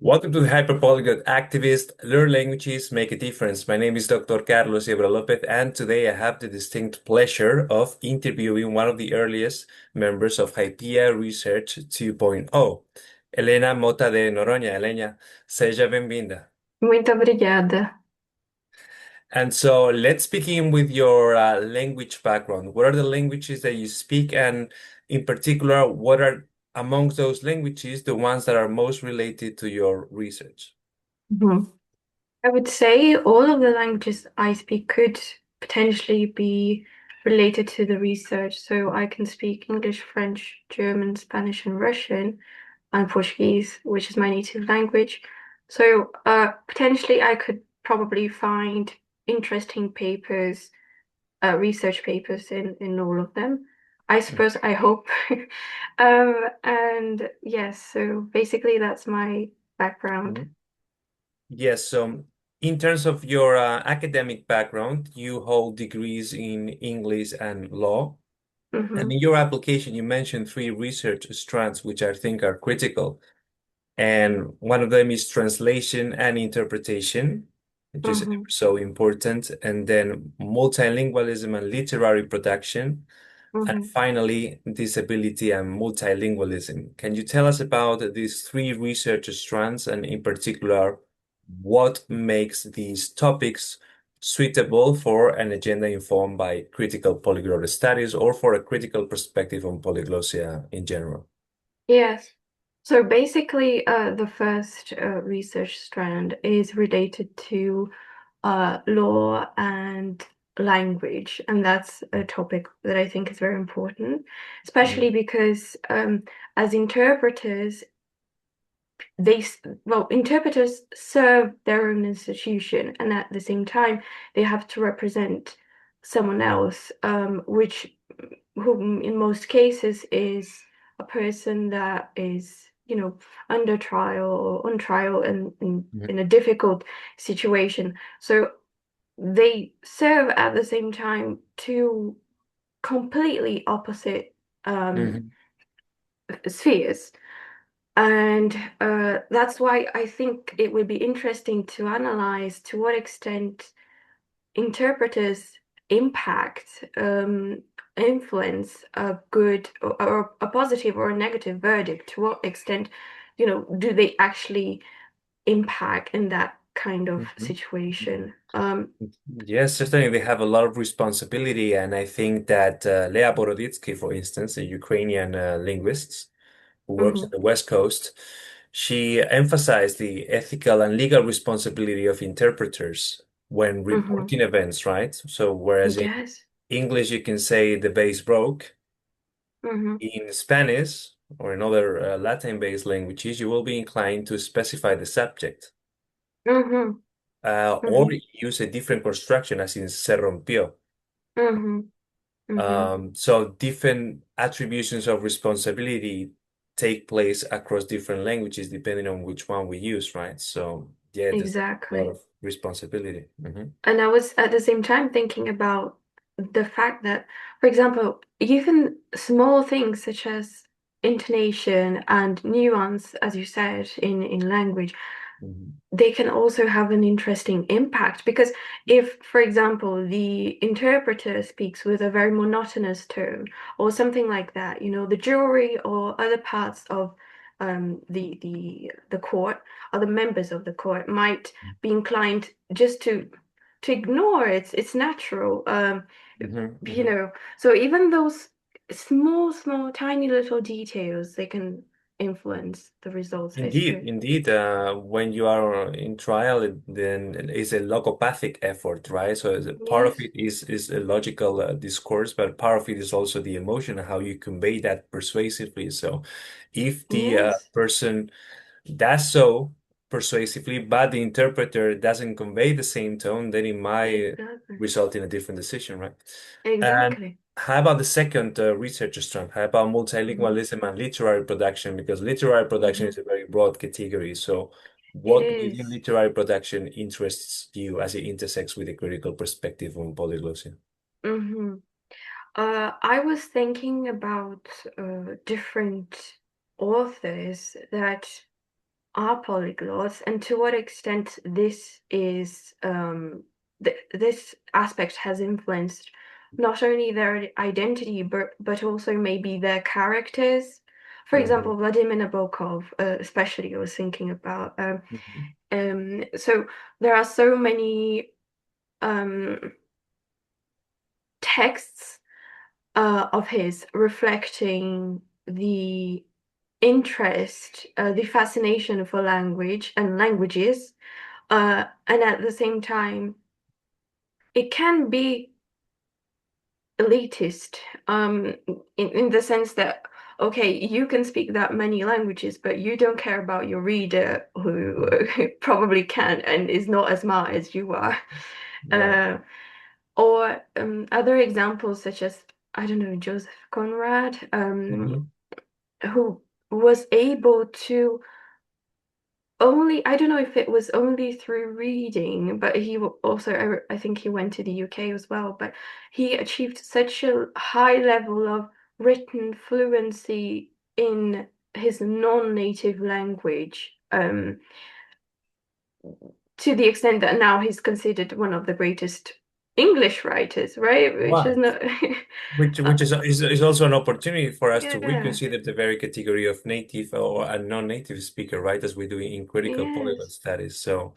Welcome to the Hyperpolyglot Activist, Learn Languages, Make a Difference. My name is Dr. Carlos Yebra Lopez, and today I have the distinct pleasure of interviewing one of the earliest members of HYPIA Research 2.0, Helena Mota de Noronha. Helena, seja bem-vinda. Muito obrigada. And so let's begin with your language background. What are the languages that you speak? And in particular, what are amongst those languages the ones that are most related to your research? Mhm. I would say all of the languages I speak could potentially be related to the research. So I can speak English, French, German, Spanish, and Russian, and Portuguese, which is my native language. So potentially I could probably find interesting papers, research papers in all of them. I suppose, I hope. And yes, so basically that's my background. Mhm. Yes, so in terms of your academic background, you hold degrees in English and law. And Hmm. in your application, you mentioned three research strands, which I think are critical. And one of them is translation and interpretation, which is Hmm. so important. And then multilingualism and literary production. And Hmm. finally, disability and multilingualism. Can you tell us about these three research strands and in particular, what makes these topics suitable for an agenda informed by critical polyglot studies or for a critical perspective on polyglossia in general? Yes. So basically, the first research strand is related to law and language, and that's a topic that I think is very important, especially Mhm. because as interpreters, interpreters serve their own institution, and at the same time, they have to represent someone else, which whom in most cases is a person that is, under trial or on trial and in a difficult situation. So they serve at the same time two completely opposite um, Mhm. spheres. And that's why I think it would be interesting to analyze to what extent interpreters impact, influence a good or a positive or a negative verdict. To what extent, do they actually impact in that kind of Mhm. situation? Yes, certainly they have a lot of responsibility, and I think that Lea Boroditsky, for instance, a Ukrainian linguist who works on Mhm, the West Coast, she emphasized the ethical and legal responsibility of interpreters when mhm. reporting events, right? So, whereas in Yes. English you can say the base broke, Mhm, in Spanish or in other Latin-based languages, you will be inclined to specify the subject mhm, or mhm, use a different construction, as in se rompió. mhm, mhm. So different attributions of responsibility take place across different languages depending on which one we use, right? So yeah, there's a lot Exactly. of responsibility. Hmm. And I was at the same time thinking about the fact that, for example, even small things such as intonation and nuance, as you said, in language, Hmm. they can also have an interesting impact. Because if, for example, the interpreter speaks with a very monotonous tone or something like that, the jury or other parts of the court, other members of the court might be inclined just to ignore it. It's natural. Hmm. You Hmm. know, so even those small, tiny little details, they can influence the results, I Indeed, suppose. indeed. When you are in trial, then it's a logopathic effort, right? So part of Yes. it is a logical discourse, but part of it is also the emotion, how you convey that persuasively. So if the Yes, person does so persuasively, but the interpreter doesn't convey the same tone, then it might exactly. result in a different decision, right? And Exactly. how about the second research strand? How about Mhm. multilingualism and literary production? Because literary production Mhm. is a very broad category. So, It what within is. literary production interests you as it intersects with a critical perspective on polyglossia? Hmm. I was thinking about different authors that are polyglots and to what extent this is this aspect has influenced not only their identity but also maybe their characters. For Mhm. example, Vladimir Nabokov, especially, I was thinking about. Mhm. So there are so many um, texts of his reflecting the interest, the fascination for language and languages, and at the same time, it can be elitist, in the sense that, okay, you can speak that many languages, but you don't care about your reader who Mhm. probably can and is not as smart as you are. Right. Uh, or other examples such as, I don't know, Joseph Conrad, Mhm. who was able to only, I don't know if it was only through reading, but also, I think he went to the UK as well, but he achieved such a high level of written fluency in his non-native language, to the extent that now he's considered one of the greatest English writers, right? Which is Right. not, uh, Which is also an opportunity for us to yeah, reconsider the very category of native or a non-native speaker, right? As we do in critical polyglot yes, studies. So,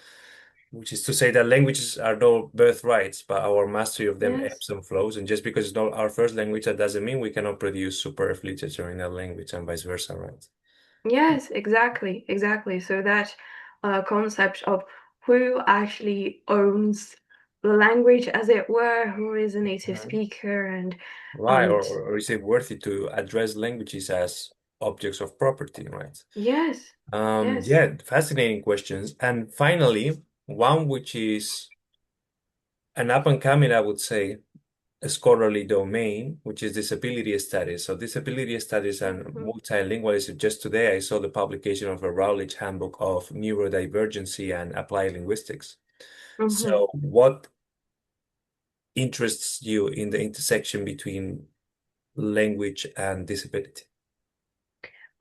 which is to say that languages are no birthrights, but our mastery of them yes. ebbs and flows. And just because it's not our first language, that doesn't mean we cannot produce superb literature in that language and vice versa, right? Yes, exactly, exactly. So that concept of who actually owns the language, as it were, who is a native Mhm. speaker, Right. Or, and or or is it worthy to address languages as objects of property, right? yes, yes. Yeah, fascinating questions. And finally, one which is an up and coming, I would say, a scholarly domain, which is disability studies. So disability studies and Mhm, multilingualism. Just today, I saw the publication of a Routledge Handbook of Neurodivergency and Applied Linguistics. mhm. So what interests you in the intersection between language and disability?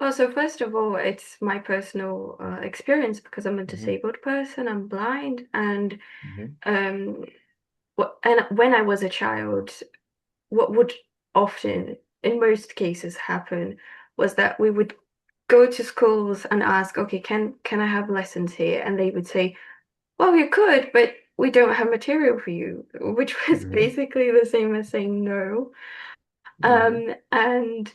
Well, so first of all, it's my personal experience because I'm a Mhm. disabled person. I'm blind, and Mhm. um, and when I was a child, what would often, in most cases, happen was that we would go to schools and ask, okay, can I have lessons here? And they would say, well, you could, but we don't have material for you, which was Mhm. basically the same as saying no. Mhm. And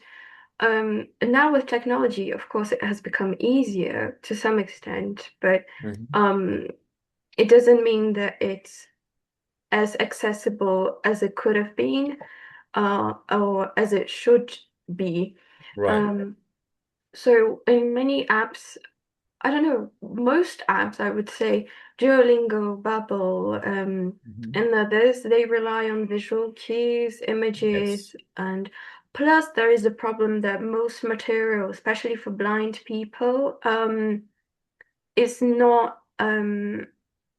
now with technology, of course, it has become easier to some extent, but Mhm. um, it doesn't mean that it's as accessible as it could have been, or as it should be. Right. Um, so in many apps, I don't know, most apps, I would say, Duolingo, Babbel, Mhm. and others, they rely on visual cues, Yes. images, and plus there is a problem that most material, especially for blind people, is not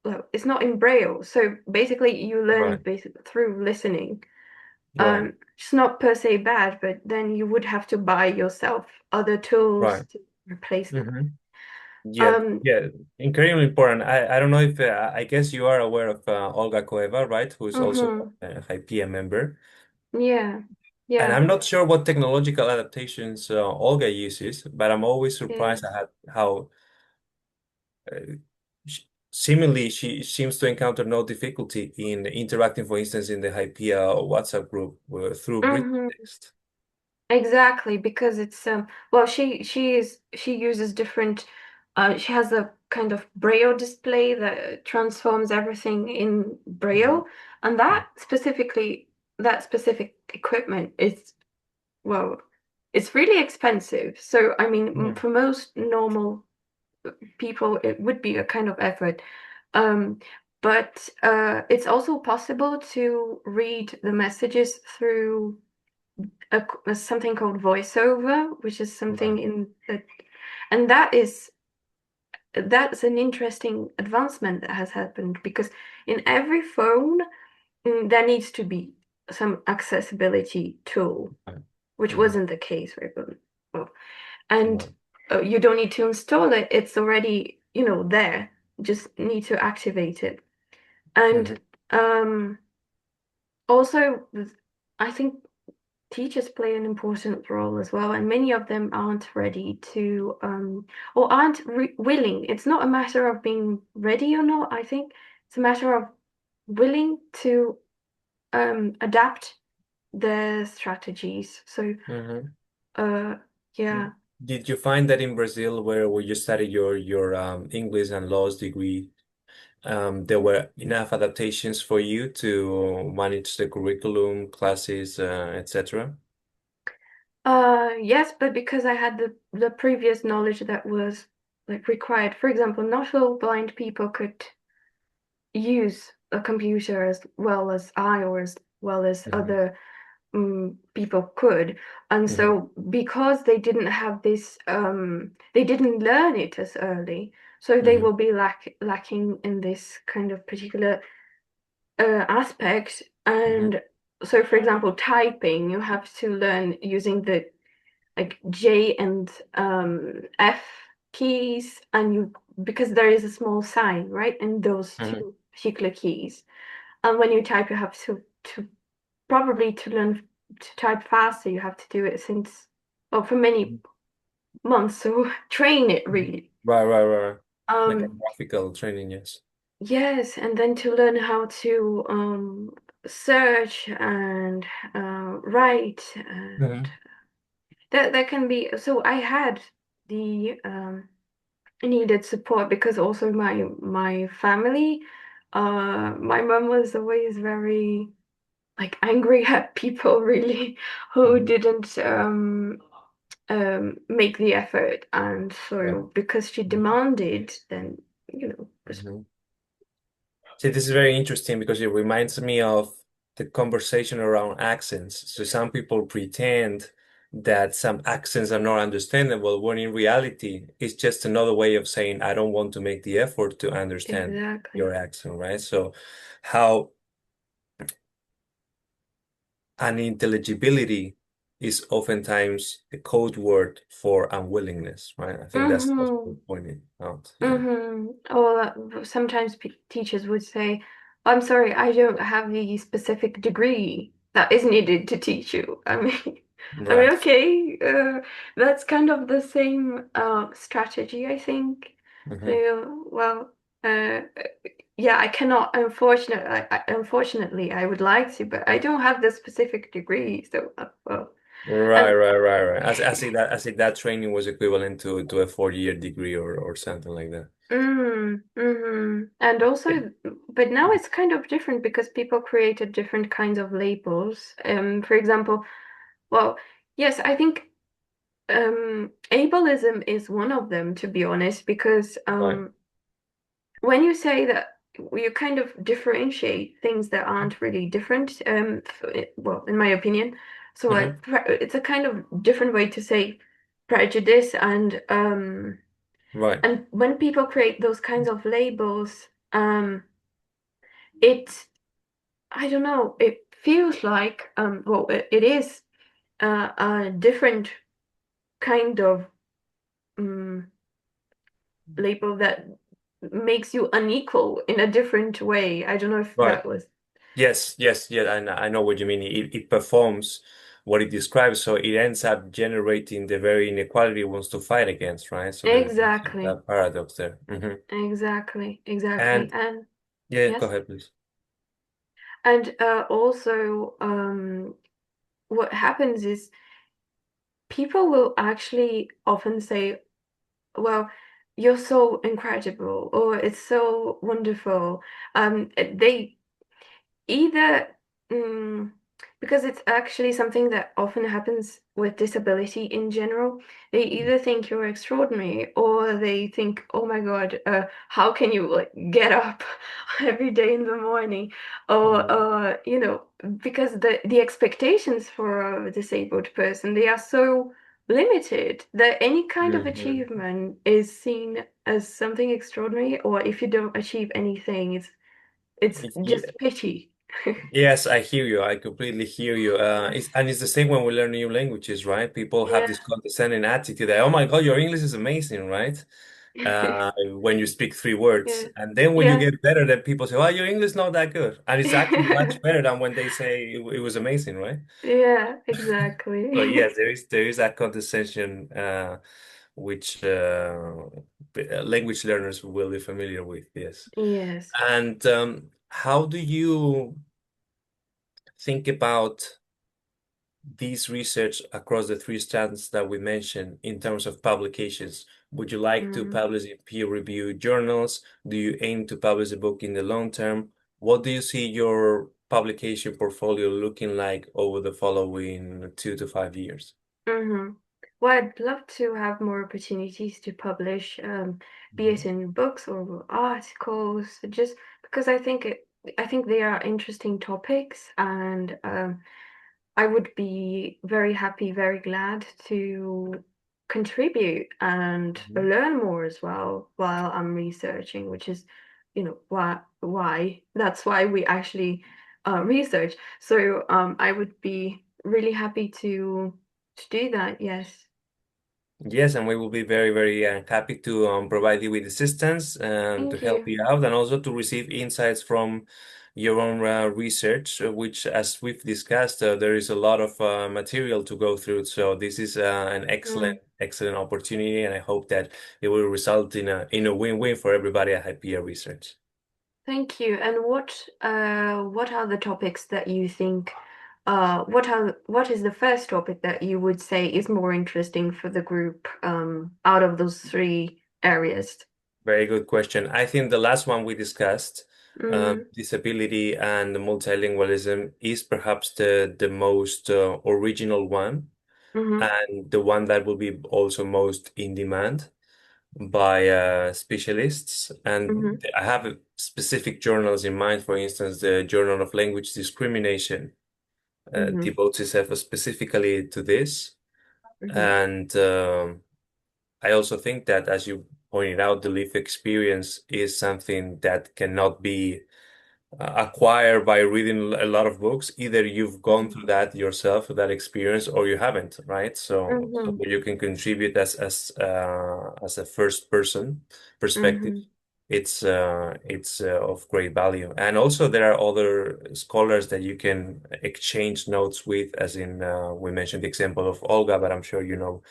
well, it's not in Braille. So basically you learn Right. basically through listening. Right. It's not per se bad, but then you would have to buy yourself other tools Right. to replace that. Mhm. Yeah, Um, yeah, incredibly important. I don't know if I guess you are aware of Olga Koeva, right? Who's also mhm. a HYPIA member. Yeah, And yeah, I'm not sure what technological adaptations Olga uses, but I'm always surprised yes. at how uh, seemingly she seems to encounter no difficulty in interacting, for instance, in the HYPIA WhatsApp group through Brit Hmm. text. Exactly, because it's well, she uses different she has a kind of Braille display that transforms everything in Mhm. Braille, and that specific equipment is, well, it's really expensive. So I mean, Yeah. for most normal people, it would be a kind of effort. Um, but it's also possible to read the messages through something called voiceover, which is Right. something in that, and that's an interesting advancement that has happened because in every phone there needs to be some accessibility tool, Right. which Mhm. wasn't the case, right? But, well, and Right. you don't need to install it. It's already, there. Just need to activate it. Hmm. And um, also, I think teachers play an important role as well, and many of them aren't ready to, or aren't re willing. It's not a matter of being ready or not. I think it's a matter of willing to adapt their strategies. So, Hmm. uh, yeah. Did you find that in Brazil, where you studied your English and laws degree, there were enough adaptations for you to manage the curriculum, classes, etc.? Yes, but because I had the previous knowledge that was like required. For example, not all blind people could use a computer as well as I or as well as Hmm. other people could. And Hmm. so because they didn't have this, they didn't learn it as early, so they Hmm. will be lacking in this kind of particular aspect. Hmm. And so, for example, typing, you have to learn using the like J and F keys, and you because there is a small sign, right, in those Hmm. two particular keys. And when you type, you have to probably to learn to type faster, you have to do it since well for many months. So train it Mhm. really. Right, right, right. Like a Um, graphical training, yes. yes, and then to learn how to search and write, and Hmm. that can be. So I had the needed support because also my family, my mom was always very like angry at people really who Hmm. didn't make the effort, and Right. so because she Mhm. demanded, then Mhm. See, this is very interesting because it reminds me of the conversation around accents. So some people pretend that some accents are not understandable, when in reality, it's just another way of saying, I don't want to make the effort to understand your exactly. accent, right? So how unintelligibility is oftentimes a code word for unwillingness, right? I think that's what Mm-hmm. you're pointing out. Yeah. Mm-hmm. Or sometimes teachers would say, I'm sorry, I don't have the specific degree that is needed to teach you. I mean, Right. okay, that's kind of the same strategy, I think. Hmm. So, well, uh, yeah, I cannot, unfortunately, I would like to, but I don't have the specific degree, so, well, Right, and right, right, right. I see that training was equivalent to a 4-year degree or something like that. And Yeah. also, but now it's kind of different because people created different kinds of labels. For example, well, yes, I think ableism is one of them, to be honest, because Right. when you say that you kind of differentiate things that aren't really different, well, in my opinion, so Hmm. like it's a kind of different way to say prejudice Right. and when people create those kinds of labels, it, I don't know, it feels like, well, it is a different kind of um, label that makes you unequal in a different way. I don't know if Right. that was Yes, yes, yeah, I know what you mean. It performs what it describes, so it ends up generating the very inequality it wants to fight against, right? So there's exactly, that paradox there. Hmm. exactly, And and yeah, go yes, ahead, please. and also, what happens is people will actually often say, well, you're so incredible, or it's so wonderful. They either, mm, because it's actually something that often happens with disability in general, they either think you're extraordinary or they think, oh my God, how can you like get up every day in the morning? Or, Mhm. because the expectations for a disabled person, they are so limited that any kind of Mhm. achievement is seen as something extraordinary, or if you don't achieve anything, it's Yeah, just pity. Yes, I hear you. I completely hear you. It's the same when we learn new languages, right? People have Yeah. this condescending attitude that, oh my God, your English is amazing, right? When you speak three words. Yeah. And then when you Yeah. get better, then people say, oh, your English is not that good. And it's actually much better than when they say it was amazing, right? Yeah, So yes, exactly. there is that condescension which language learners will be familiar with, yes. Yes. And how do you think about these research across the three strands that we mentioned in terms of publications? Would you like to Mm. publish in peer-reviewed journals? Do you aim to publish a book in the long term? What do you see your publication portfolio looking like over the following 2 to 5 years? hmm Well, I'd love to have more opportunities to publish, be it Mhm. in books or articles, just because I think they are interesting topics, and I would be very happy, very glad to contribute and Mhm. learn more as well while I'm researching, which is, why that's why we actually research. So I would be really happy to do that. Yes. Yes, and we will be very, very happy to provide you with assistance and to Thank help you. you out, and also to receive insights from your own research, which, as we've discussed, there is a lot of material to go through. So this is an excellent, Mm. excellent opportunity, and I hope that it will result in a win-win for everybody at HYPIA Research. Thank you. And what are the topics that you think what is the first topic that you would say is more interesting for the group out of those three areas? Very good question. I think the last one we discussed, Mm-hmm. disability and multilingualism, is perhaps the most original one, Mm-hmm. and the one that will be also most in demand by specialists. Mm-hmm. And I have specific journals in mind. For instance, the Journal of Language Discrimination Mm-hmm. devotes itself specifically to this. Mm-hmm. And I also think that, as you pointed out, the lived experience is something that cannot be acquire by reading a lot of books. Either you've gone Mm-hmm. through that yourself, that experience, or you haven't, right? So Mm-hmm. you can contribute as a first person perspective. Mm-hmm. It's of great value, and also there are other scholars that you can exchange notes with, as in we mentioned the example of Olga, but I'm sure you know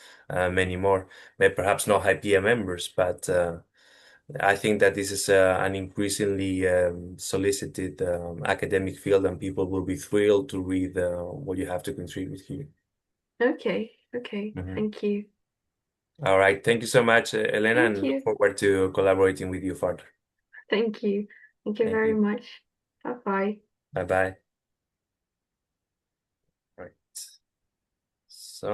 many more. Perhaps not HYPIA members, but I think that this is an increasingly solicited academic field, and people will be thrilled to read what you have to contribute here. Okay. Okay. Mhm. Thank you. All right. Thank you so much, Elena, Thank and look you. forward to collaborating with you further. Thank you. Thank you Thank very you. much. Bye bye. Bye bye.